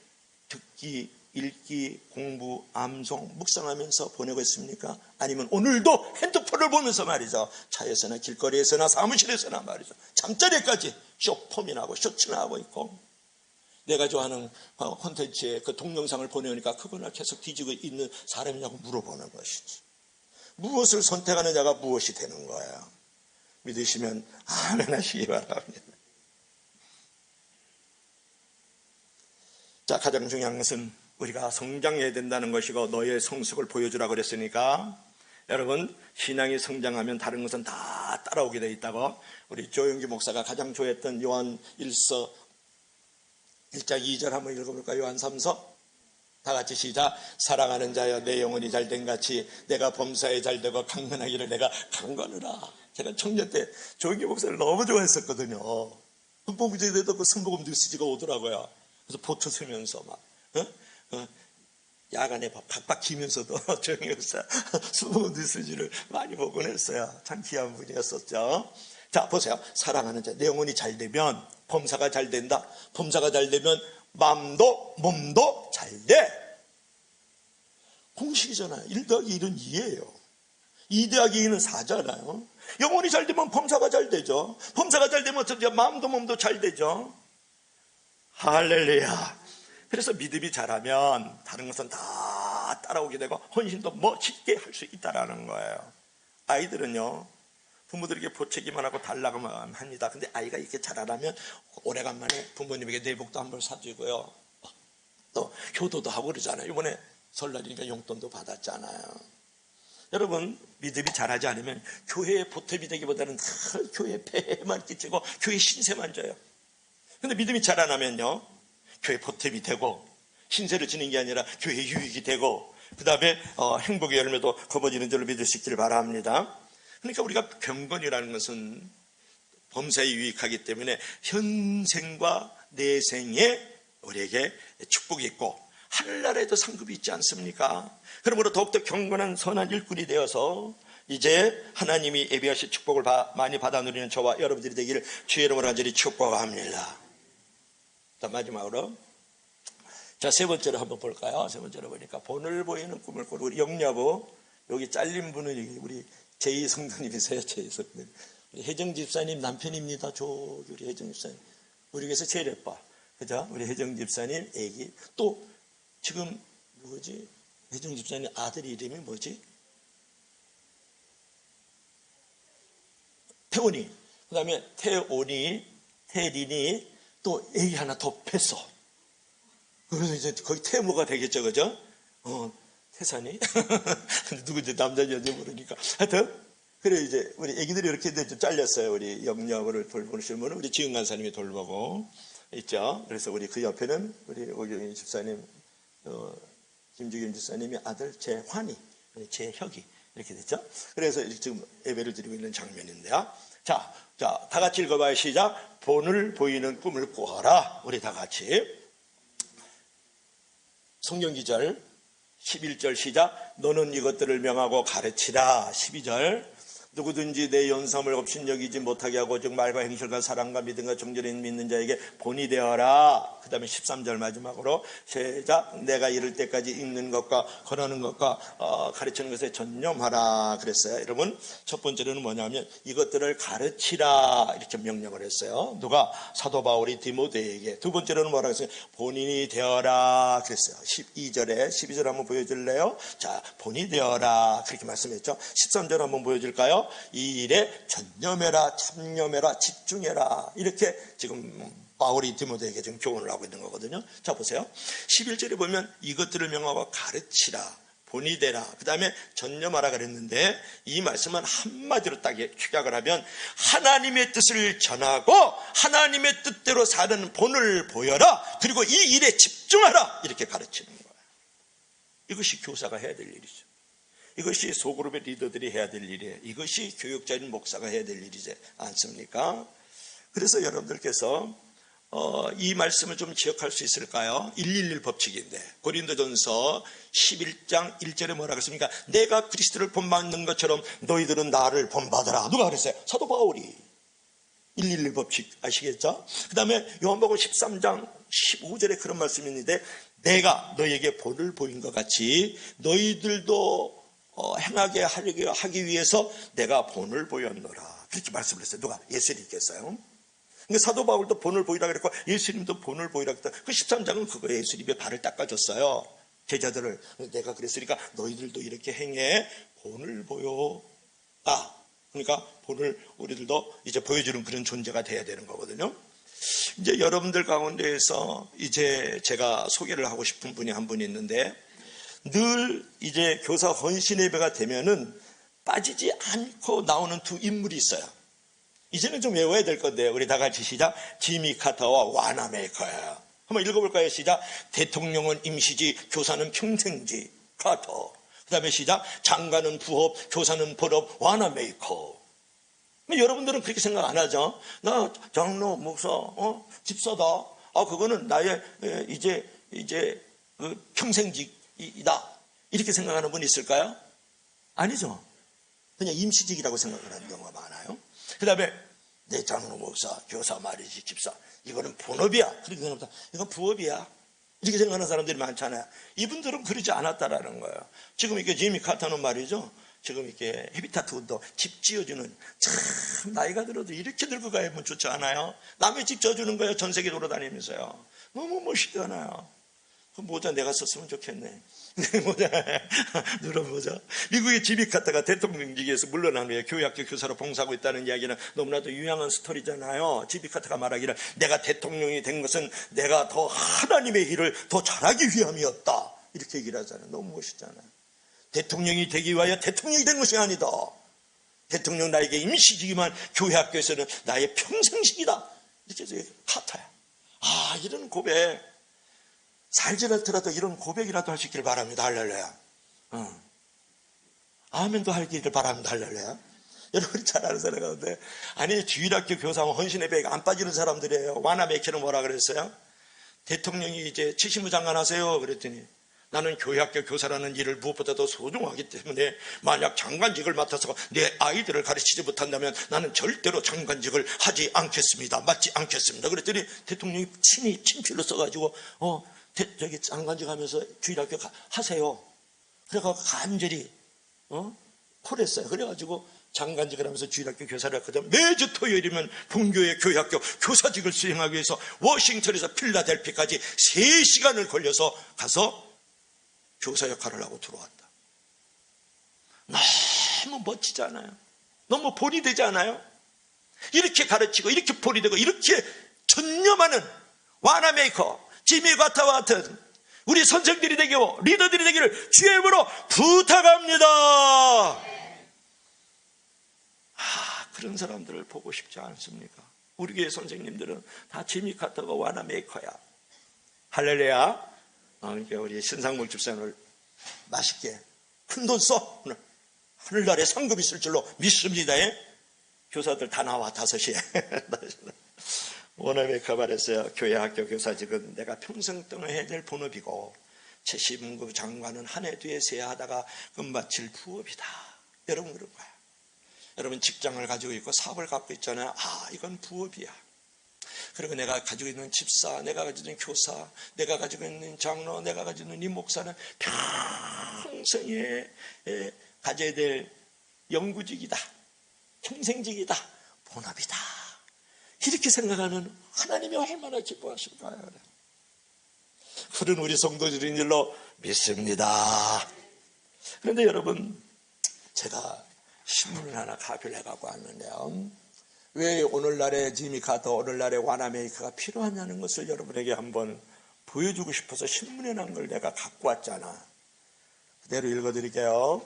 듣기, 읽기, 공부, 암송, 묵상하면서 보내고 있습니까? 아니면 오늘도 핸드폰을 보면서 말이죠, 차에서나 길거리에서나 사무실에서나 말이죠, 잠자리까지 쇼폼이나 하고 쇼츠나 하고 있고, 내가 좋아하는 콘텐츠에 그 동영상을 보내니까 그거나 계속 뒤지고 있는 사람이냐고 물어보는 것이지. 무엇을 선택하느냐가 무엇이 되는 거예요. 믿으시면 아멘 하시기 바랍니다. 자, 가장 중요한 것은 우리가 성장해야 된다는 것이고, 너의 성숙을 보여주라고 그랬으니까 여러분, 신앙이 성장하면 다른 것은 다 따라오게 되어 있다고 우리 조영기 목사가 가장 좋아했던 요한 1서 1장 2절 한번 읽어볼까요? 요한 3서 다 같이 시작. 사랑하는 자여, 내 영혼이 잘된 같이 내가 범사에 잘되고 강건하기를 내가 강건하라. 제가 청년 때 조영기 목사를 너무 좋아했었거든요. 헌법문제에도 그 성복음 뉴스지가 오더라고요. 그래서 보초 쓰면서 막 야간에 박박 기면서도 조영기 목사 성복음 뉴스지를 많이 보곤 했어요. 참 귀한 분이었었죠. 자, 보세요. 사랑하는 자, 내 영혼이 잘 되면 범사가 잘 된다. 범사가 잘 되면 마음도 몸도 잘 돼. 공식이잖아요. 1 더하기 1은 2예요. 2 더하기 2는 4잖아요. 영혼이 잘 되면 범사가 잘 되죠. 범사가 잘 되면 어쩌죠? 마음도 몸도 잘 되죠. 할렐루야. 그래서 믿음이 자라면 다른 것은 다 따라오게 되고 헌신도 멋있게 할 수 있다는 거예요. 아이들은요, 부모들에게 보채기만 하고 달라고만 합니다. 근데 아이가 이렇게 자라려면 오래간만에 부모님에게 내복도 한번 사주고요, 또 효도도 하고 그러잖아요. 이번에 설날이니까 용돈도 받았잖아요. 여러분, 믿음이 자라지 않으면 교회에 보탬이 되기보다는 교회에 폐해만 끼치고 교회 신세만 져요. 근데 믿음이 자라나면요, 교회 보탬이 되고 신세를 지는 게 아니라 교회 유익이 되고, 그 다음에 행복의 열매도 거머쥐는 줄로 믿을 수 있기를 바랍니다. 그러니까 우리가 경건이라는 것은 범사에 유익하기 때문에 현생과 내생에 우리에게 축복이 있고 하늘나라에도 상급이 있지 않습니까? 그러므로 더욱더 경건한 선한 일꾼이 되어서 이제 하나님이 예비하신 축복을 많이 받아 누리는 저와 여러분들이 되기를 주의 이름으로 간절히 축복합니다. 자, 마지막으로, 자, 세 번째로 한번 볼까요? 세 번째로 보니까 본을 보이는 꿈을 꾸는 우리 영여부, 여기 잘린 분은 우리 제2 성도님이세요. 제2 성도님. 우리 혜정 집사님 남편입니다. 우리 혜정 집사님. 우리 교회에서 제일 예뻐. 그죠? 우리 혜정 집사님 애기. 또 지금 누구지? 혜정 집사님 아들 이름이 뭐지? 태원이. 그 다음에 태원이, 태린이, 또 애기 하나 더 뺐어. 그래서 이제 거의 태모가 되겠죠. 그죠? 태산이? 누구지? 남자인지 여자인지 모르니까. 하여튼, 그래, 이제, 우리 애기들이 이렇게 좀 잘렸어요. 우리 영역을 돌보시는 분은 우리 지은 간사님이 돌보고 있죠. 그래서 우리 그 옆에는 우리 오경희 집사님, 김주겸 집사님이 아들 재환이, 재혁이, 이렇게 됐죠. 그래서 지금 예배를 드리고 있는 장면인데요. 자, 다 같이 읽어봐요. 시작. 본을 보이는 꿈을 꾸어라. 우리 다 같이. 성경 기절 11절 시작. 너는 이것들을 명하고 가르치라. 12절. 누구든지 내 연삼을 업신여기지 못하게 하고 즉 말과 행실과 사랑과 믿음과 정절히 믿는 자에게 본이 되어라. 그 다음에 13절 마지막으로 시작. 내가 이를 때까지 읽는 것과 권하는 것과 가르치는 것에 전념하라 그랬어요. 여러분, 첫 번째로는 뭐냐면 이것들을 가르치라 이렇게 명령을 했어요. 누가? 사도 바울이 디모데에게. 두 번째로는 뭐라고 했어요? 본인이 되어라 그랬어요. 12절에 12절 한번 보여줄래요? 자, 본이 되어라 그렇게 말씀했죠. 13절 한번 보여줄까요? 이 일에 전념해라, 참념해라, 집중해라. 이렇게 지금 바울이 디모데에게 지금 교훈을 하고 있는 거거든요. 자, 보세요. 11절에 보면 이것들을 명하고 가르치라. 본이 되라. 그 다음에 전념하라 그랬는데 이 말씀은 한마디로 딱 축약을 하면 하나님의 뜻을 전하고 하나님의 뜻대로 사는 본을 보여라. 그리고 이 일에 집중하라. 이렇게 가르치는 거예요. 이것이 교사가 해야 될 일이죠. 이것이 소그룹의 리더들이 해야 될 일이에요. 이것이 교육자인 목사가 해야 될 일이지 않습니까? 그래서 여러분들께서 이 말씀을 좀 기억할 수 있을까요? 111 법칙인데 고린도전서 11장 1절에 뭐라 그랬습니까? 내가 그리스도를 본받는 것처럼 너희들은 나를 본받아라. 누가 그랬어요? 사도 바울이. 111 법칙 아시겠죠? 그 다음에 요한복음 13장 15절에 그런 말씀이 있는데 내가 너희에게 본을 보인 것 같이 너희들도 행하게 하기 위해서 내가 본을 보였노라. 그렇게 말씀을 했어요. 누가? 예수님께서요. 그러니까 사도 바울도 본을 보이라 그랬고 예수님도 본을 보이라 그랬다. 그 13장은 그거에 예수님의 발을 닦아줬어요. 제자들을. 내가 그랬으니까 너희들도 이렇게 행해 본을 보여라. 그러니까 본을 우리들도 이제 보여주는 그런 존재가 돼야 되는 거거든요. 이제 여러분들 가운데에서 이제 제가 소개를 하고 싶은 분이 한 분이 있는데 늘 이제 교사 헌신 예배가 되면은 빠지지 않고 나오는 두 인물이 있어요. 이제는 좀 외워야 될 건데요. 우리 다 같이 시작. 지미 카터와 와나 메이커예요. 한번 읽어볼까요? 시작. 대통령은 임시지, 교사는 평생지. 카터. 그 다음에 시작. 장관은 부업, 교사는 본업. 와나 메이커. 여러분들은 그렇게 생각 안 하죠? 나 장로, 목사, 집사다. 그거는 나의 이제 그 평생직이다. 이렇게 생각하는 분 있을까요? 아니죠. 그냥 임시직이라고 생각을 하는 경우가 많아요. 그 다음에 내 장로, 목사, 교사 말이지, 집사. 이거는 본업이야. 그렇게 생각합니다. 이건 부업이야. 이렇게 생각하는 사람들이 많잖아요. 이분들은 그러지 않았다라는 거예요. 지금 이렇게 지미 카터는 말이죠. 지금 이렇게 헤비타트 운동, 집 지어주는, 참 나이가 들어도 이렇게 늙어 가면 좋지 않아요? 남의 집 지어주는 거예요. 전 세계 돌아다니면서요. 너무 멋있잖아요. 그 모자 내가 썼으면 좋겠네. 모자, 누런 모자. 미국의 지미 카터가 대통령직에서 물러난 후에 교회학교 교사로 봉사하고 있다는 이야기는 너무나도 유명한 스토리잖아요. 지미 카터가 말하기를 내가 대통령이 된 것은 내가 더 하나님의 일을 더 잘하기 위함이었다. 이렇게 얘기를 하잖아요. 너무 멋있잖아요. 대통령이 되기 위하여 대통령이 된 것이 아니다. 대통령 나에게 임시직이만 교회학교에서는 나의 평생직이다. 이렇게 해서 카터야. 이런 고백. 살질 않더라도 이런 고백이라도 할 수 있기를 바랍니다. 할렐루야. 아멘도 하기를 바랍니다. 할렐루야. 여러분이 잘 아는 사람 가운데 아니 주일학교 교사하면 헌신예배에 안 빠지는 사람들이에요. 와나메키는 뭐라 그랬어요? 대통령이 이제 치시무 장관 하세요. 그랬더니 나는 교회학교 교사라는 일을 무엇보다도 소중하기 때문에 만약 장관직을 맡아서 내 아이들을 가르치지 못한다면 나는 절대로 장관직을 하지 않겠습니다. 맡지 않겠습니다. 그랬더니 대통령이 친히 친필로 써가지고 저기 장관직 하면서 주일학교 하세요. 그래가지고 간절히 콜했어요. 그래가지고 장관직을 하면서 주일학교 교사를 했거든. 매주 토요일이면 본교회 교회학교 교사직을 수행하기 위해서 워싱턴에서 필라델피아까지 3시간을 걸려서 가서 교사 역할을 하고 들어왔다. 너무 멋지잖아요. 너무 본이 되지 않아요? 이렇게 가르치고 이렇게 본이 되고 이렇게 전념하는 와나메이커 지미 카터와 같은 우리 선생들이 되고 리더들이 되기를 주의 이름으로 부탁합니다. 그런 사람들을 보고 싶지 않습니까? 우리 교회 선생님들은 다 지미 카터가 와나메이커야. 할렐루야. 그러니까 우리 신상물 집사님을 맛있게 큰 돈 써. 하늘나라에 상급 있을 줄로 믿습니다. 교사들 다 나와 5시에. 와나메이커 말했어요. 교회 학교 교사직은 내가 평생 동안 해야 될 본업이고 최시문급 장관은 한 해 뒤에 세야하다가 끝마칠 부업이다. 여러분 그런 거야. 여러분 직장을 가지고 있고 사업을 갖고 있잖아요. 이건 부업이야. 그리고 내가 가지고 있는 집사, 내가 가지고 있는 교사, 내가 가지고 있는 장로, 내가 가지고 있는 이 목사는 평생에 가져야 될 영구직이다. 평생직이다. 본업이다. 이렇게 생각하면 하나님이 얼마나 기뻐하실까요? 그런 우리 성도들인 줄로 믿습니다. 그런데 여러분, 제가 신문을 하나 가별해갖고 왔는데요. 왜 오늘날의 지미 카터, 오늘날의 와나메이커가 필요하냐는 것을 여러분에게 한번 보여주고 싶어서 신문에 난 걸 내가 갖고 왔잖아. 내로 읽어드릴게요.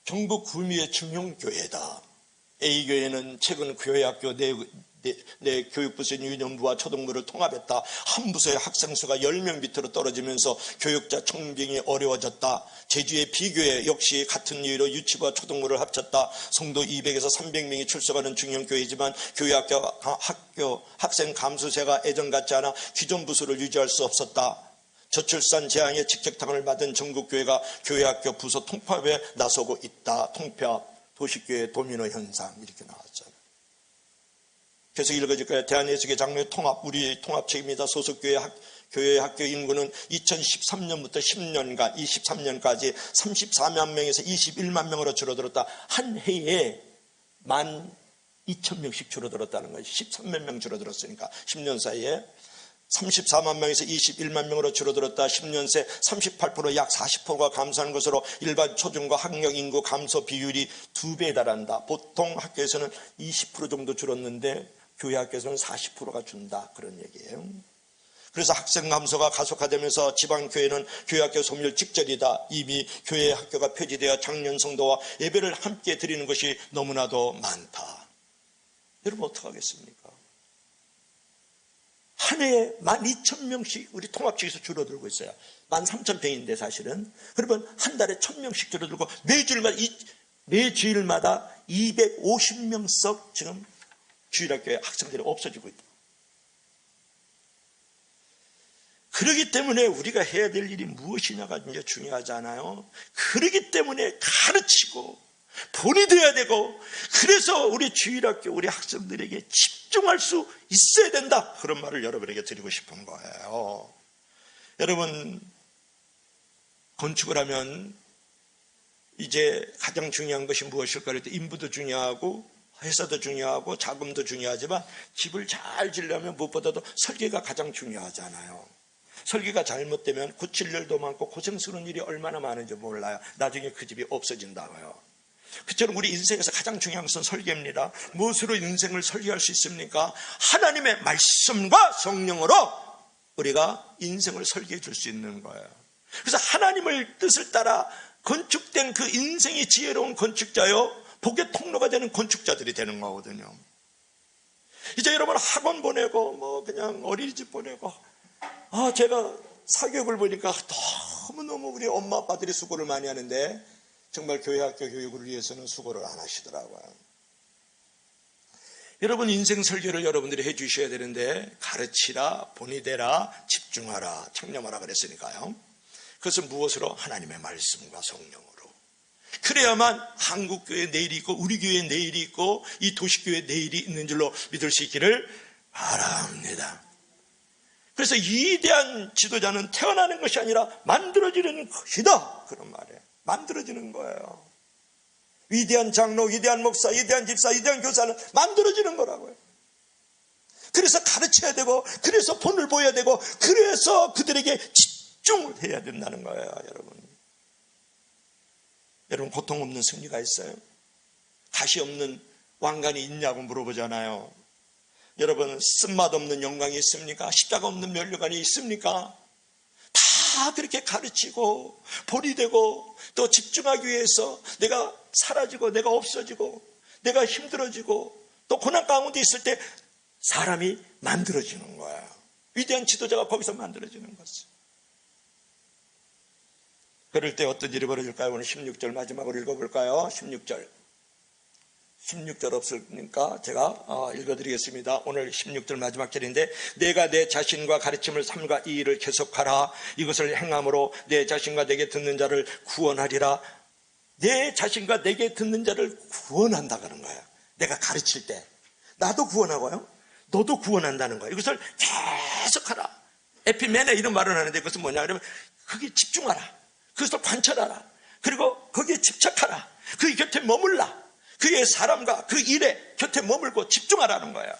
경북 구미의 중형교회다. A교회는 최근 교회학교 내 교육부서 유년부와 초등부를 통합했다. 한 부서의 학생수가 10명 밑으로 떨어지면서 교육자 총빙이 어려워졌다. 제주의 B교회 역시 같은 이유로 유치부와 초등부를 합쳤다. 성도 200에서 300명이 출석하는 중형교회지만 교회학교 학생 감수세가 예전 같지 않아 기존 부서를 유지할 수 없었다. 저출산 재앙의 직격탄을 맞은 전국교회가 교회학교 부서 통합에 나서고 있다. 통합, 도시교회 도미노 현상 이렇게 나왔잖아요. 계속 읽어줄 거예요. 대한예수교 장로회 통합, 우리 통합책입니다. 소속교회 교회 학교 인구는 2013년부터 10년간 23년까지 34만 명에서 21만 명으로 줄어들었다. 한 해에 12,000명씩 줄어들었다는 거예요. 13만 명 줄어들었으니까 10년 사이에 34만 명에서 21만 명으로 줄어들었다. 10년 새 38% 약 40%가 감소한 것으로 일반 초중고 학력 인구 감소 비율이 2배에 달한다. 보통 학교에서는 20% 정도 줄었는데 교회 학교에서는 40%가 준다. 그런 얘기예요. 그래서 학생 감소가 가속화되면서 지방교회는 교회학교 소멸 직전이다. 이미 교회 학교가 폐지되어 장년 성도와 예배를 함께 드리는 것이 너무나도 많다. 여러분 어떡하겠습니까? 한 해에 12,000명씩 우리 통합측에서 줄어들고 있어요. 13,000평인데 사실은. 그러면 한 달에 1,000명씩 줄어들고 매주일마다 250명씩 지금 주일학교에 학생들이 없어지고 있다. 그렇기 때문에 우리가 해야 될 일이 무엇이냐가 굉장히 중요하지 않아요? 그렇기 때문에 가르치고 본이 돼야 되고, 그래서 우리 주일학교 우리 학생들에게 집중할 수 있어야 된다. 그런 말을 여러분에게 드리고 싶은 거예요. 여러분, 건축을 하면 이제 가장 중요한 것이 무엇일까? 그럴 때 인부도 중요하고 회사도 중요하고 자금도 중요하지만 집을 잘 지으려면 무엇보다도 설계가 가장 중요하잖아요. 설계가 잘못되면 고칠 일도 많고 고생스러운 일이 얼마나 많은지 몰라요. 나중에 그 집이 없어진다고요. 그처럼 우리 인생에서 가장 중요한 것은 설계입니다. 무엇으로 인생을 설계할 수 있습니까? 하나님의 말씀과 성령으로 우리가 인생을 설계해 줄 수 있는 거예요. 그래서 하나님의 뜻을 따라 건축된 그 인생이 지혜로운 건축자요, 복의 통로가 되는 건축자들이 되는 거거든요. 이제 여러분 학원 보내고 그냥 어린이집 보내고 제가 사교육을 보니까 너무너무 우리 엄마 아빠들이 수고를 많이 하는데 정말 교회학교 교육을 위해서는 수고를 안 하시더라고요. 여러분 인생 설계를 여러분들이 해 주셔야 되는데 가르치라, 본이 되라, 집중하라, 청렴하라 그랬으니까요. 그것은 무엇으로? 하나님의 말씀과 성령으로. 그래야만 한국교회 내일이 있고 우리 교회 내일이 있고 이 도시교회 내일이 있는 줄로 믿을 수 있기를 바랍니다. 그래서 위대한 지도자는 태어나는 것이 아니라 만들어지는 것이다. 그런 말이에요. 만들어지는 거예요. 위대한 장로, 위대한 목사, 위대한 집사, 위대한 교사는 만들어지는 거라고요. 그래서 가르쳐야 되고, 그래서 본을 보여야 되고, 그래서 그들에게 집중을 해야 된다는 거예요, 여러분. 여러분, 고통 없는 승리가 있어요? 가시 없는 왕관이 있냐고 물어보잖아요. 여러분, 쓴맛 없는 영광이 있습니까? 십자가 없는 면류관이 있습니까? 다 그렇게 가르치고 본이 되고 또 집중하기 위해서 내가 사라지고 내가 없어지고 내가 힘들어지고 또 고난 가운데 있을 때 사람이 만들어지는 거야. 위대한 지도자가 거기서 만들어지는 것이. 그럴 때 어떤 일이 벌어질까요? 오늘 16절 마지막으로 읽어볼까요? 16절 없으니까 제가 읽어드리겠습니다. 오늘 16절 마지막 절인데, 내가 내 자신과 가르침을 삼가 이 일을 계속하라. 이것을 행함으로 내 자신과 내게 듣는 자를 구원하리라. 내 자신과 내게 듣는 자를 구원한다 그런 거예요. 내가 가르칠 때 나도 구원하고요, 너도 구원한다는 거예요. 이것을 계속하라. 에피메네 이런 말을 하는데 그것은 뭐냐 그러면 거기에 집중하라. 그것을 관찰하라. 그리고 거기에 집착하라. 그 곁에 머물라. 그의 사람과 그 일에 곁에 머물고 집중하라는 거예요.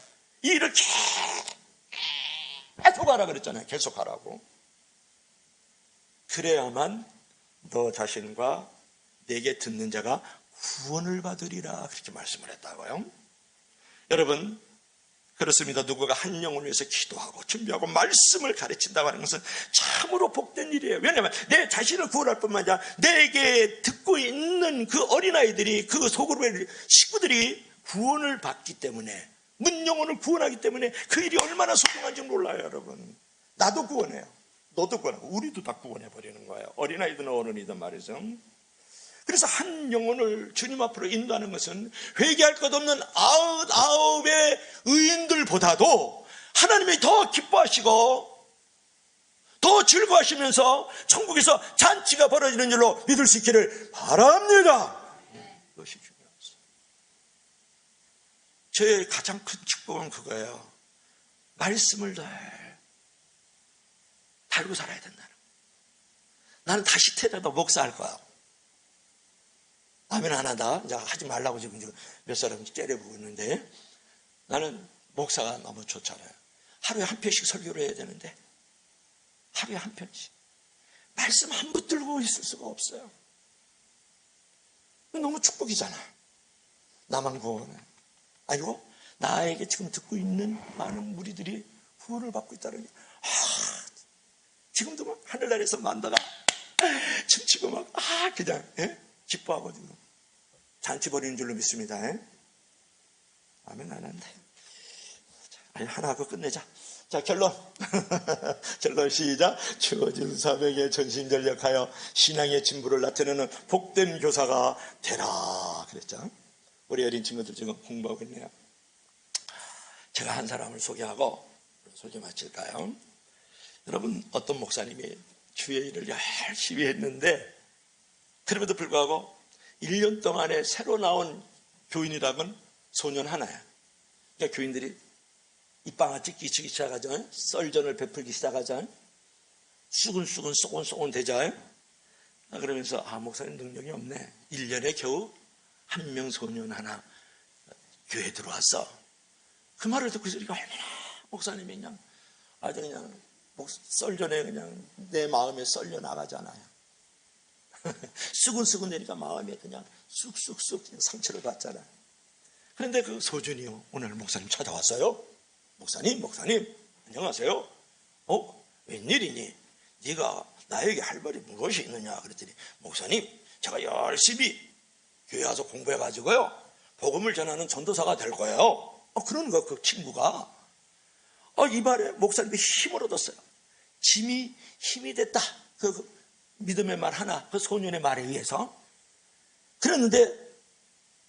이 일을 계속 하라 그랬잖아요. 계속 하라고. 그래야만 너 자신과 내게 듣는 자가 구원을 받으리라 그렇게 말씀을 했다고요. 여러분, 그렇습니다. 누구가 한 영혼을 위해서 기도하고 준비하고 말씀을 가르친다고 하는 것은 참으로 복된 일이에요. 왜냐하면 내 자신을 구원할 뿐만 아니라 내게 듣고 있는 그 어린아이들이, 그 소그룹의 식구들이 구원을 받기 때문에, 문영혼을 구원하기 때문에 그 일이 얼마나 소중한지 몰라요. 여러분, 나도 구원해요. 너도 구원하고 우리도 다 구원해버리는 거예요. 어린아이든 어른이든 말이죠. 그래서 한 영혼을 주님 앞으로 인도하는 것은 회개할 것 없는 아홉의 의인들보다도 하나님이 더 기뻐하시고 더 즐거워하시면서 천국에서 잔치가 벌어지는 줄로 믿을 수 있기를 바랍니다. 그것이 중요합니다. 저의 가장 큰 축복은 그거예요. 말씀을 늘 달고 살아야 된다는. 나는 다시 태어나도 목사할 거야. 아멘 안 한다. 이제 하지 말라고 지금 몇 사람이 째려보고 있는데, 나는 목사가 너무 좋잖아요. 하루에 한 편씩 설교를 해야 되는데 하루에 한 편씩 말씀 한 붙들고 있을 수가 없어요. 너무 축복이잖아. 나만 구원해. 아니고 나에게 지금 듣고 있는 많은 무리들이 구원을 받고 있다는 게, 지금도 막 하늘나라에서 만다가 춤추고 막 그냥 기뻐하고 지금 잔치 벌이는 줄로 믿습니다. 아멘 안 한다. 하나 하고 끝내자. 자, 결론. 결론 시작. 주어진 사명에 전심전력하여 신앙의 진부를 나타내는 복된 교사가 되라 그랬죠. 우리 어린 친구들 지금 공부하고 있네요. 제가 한 사람을 소개하고 소개 마칠까요? 여러분, 어떤 목사님이 주의 일을 열심히 했는데 그럼에도 불구하고 1년 동안에 새로 나온 교인이라면 소년 하나야. 그러니까 교인들이 입방아찌 끼치기 시작하죠. 썰전을 베풀기 시작하죠. 수근수근 쏘곤쏘곤 되죠. 그러면서 목사님 능력이 없네. 1년에 겨우 한 명 소년 하나 교회에 들어왔어. 그 말을 듣고 있으니까 얼마나 목사님이 그냥 아주 그냥 썰전에 그냥 내 마음에 썰려 나가잖아요. 수근수근 되니까 마음에 그냥 쑥쑥쑥 상처를 받잖아요. 그런데 그 소준이요, 오늘 목사님 찾아왔어요. 목사님 안녕하세요. 웬일이니? 네가 나에게 할 말이 무엇이 있느냐 그랬더니, 목사님, 제가 열심히 교회 와서 공부해가지고요 복음을 전하는 전도사가 될 거예요. 그런 거, 그 친구가 이 말에 목사님이 힘을 얻었어요. 힘이 됐다. 그 믿음의 말 하나, 그 소년의 말에 의해서. 그랬는데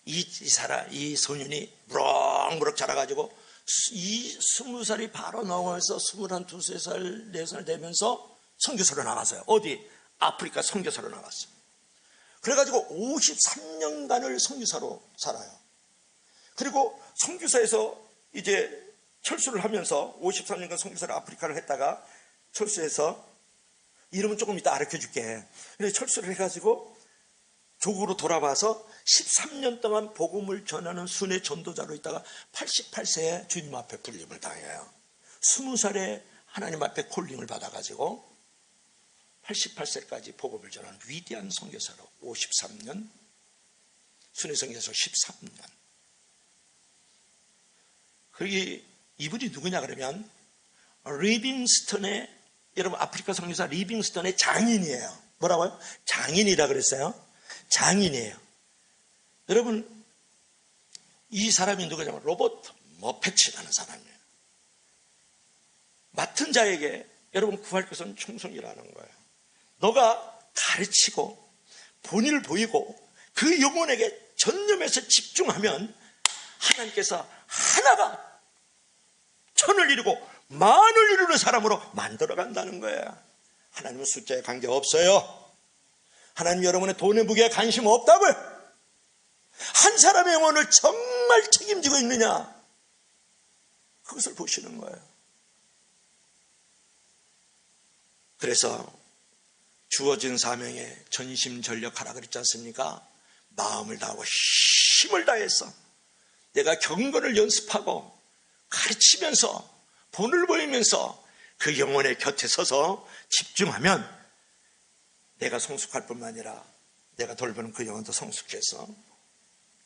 이 소년이 무럭무럭 자라가지고 20살이 바로 넘어서 21, 23살, 4살 되면서 선교사로 나갔어요. 어디? 아프리카 선교사로 나갔어요. 그래가지고 53년간을 선교사로 살아요. 그리고 선교사에서 이제 철수를 하면서 53년간 선교사를 아프리카를 했다가 철수해서, 이름은 조금 이따 알려줄게. 그래서 철수를 해가지고 조국으로 돌아와서 13년 동안 복음을 전하는 순회 전도자로 있다가 88세에 주님 앞에 불림을 당해요. 20살에 하나님 앞에 콜링을 받아가지고 88세까지 복음을 전하는 위대한 선교사로 53년, 순회 선교사 13년. 그게 이분이 누구냐 그러면 리빙스턴의, 여러분 아프리카 선교사 리빙스턴의 장인이에요. 뭐라고요? 장인이라 그랬어요. 장인이에요. 여러분, 이 사람이 누구냐면 로버트 머펫이라는 사람이에요. 맡은 자에게 여러분 구할 것은 충성이라는 거예요. 너가 가르치고 본의를 보이고 그 영혼에게 전념해서 집중하면 하나님께서 하나가 천을 이루고 만을 이루는 사람으로 만들어간다는 거예요. 하나님은 숫자에 관계없어요. 하나님 여러분의 돈의 무게에 관심 없다고요. 한 사람의 영혼을 정말 책임지고 있느냐, 그것을 보시는 거예요. 그래서 주어진 사명에 전심전력하라 그랬지 않습니까? 마음을 다하고 힘을 다해서 내가 경건을 연습하고 가르치면서 본을 보이면서 그 영혼의 곁에 서서 집중하면 내가 성숙할 뿐만 아니라 내가 돌보는 그 영혼도 성숙해서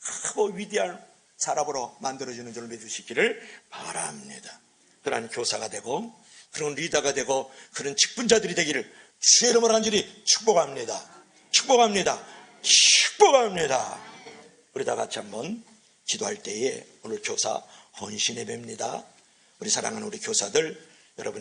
크고 위대한 사람으로 만들어주는 줄 믿으시기를 바랍니다. 그러한 교사가 되고 그런 리더가 되고 그런 직분자들이 되기를 주의 이름으로 간절히 축복합니다. 축복합니다. 축복합니다. 우리 다 같이 한번 기도할 때에 오늘 교사 헌신에 뵙니다. 우리 사랑하는 우리 교사들 여러분